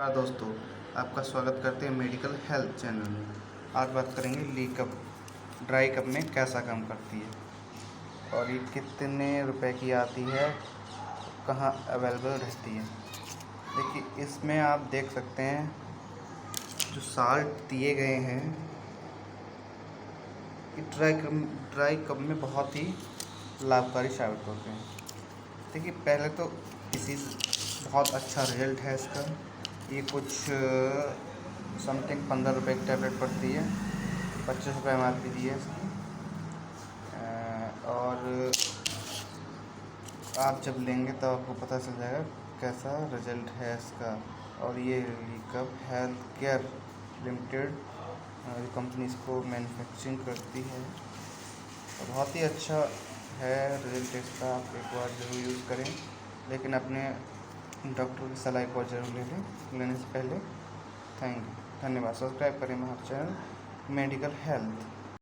नमस्कार दोस्तों, आपका स्वागत करते हैं मेडिकल हेल्थ चैनल में। आज बात करेंगे ली कप ड्राई कप में कैसा काम करती है और ये कितने रुपए की आती है, कहाँ अवेलेबल रहती है। देखिए, इसमें आप देख सकते हैं जो साल्ट दिए गए हैं, ये ड्राई कप में बहुत ही लाभकारी साबित होते हैं। देखिए, पहले तो इसी बहुत अच्छा रिजल्ट है इसका। ये कुछ समथिंग 15 रुपये की टैबलेट पड़ती है, 25 रुपये MRP दी है इसकी। और आप जब लेंगे तो आपको पता चल जाएगा कैसा रिजल्ट है इसका। और ये लीकअप हेल्थ केयर लिमिटेड कंपनी इसको मैन्युफैक्चरिंग करती है और बहुत ही अच्छा है रिजल्ट इसका। आप एक बार ज़रूर यूज़ करें, लेकिन अपने डॉक्टर की सलाह एक बार ज़रूर लेने से पहले। धन्यवाद। सब्सक्राइब करें हमारा चैनल मेडिकल हेल्थ।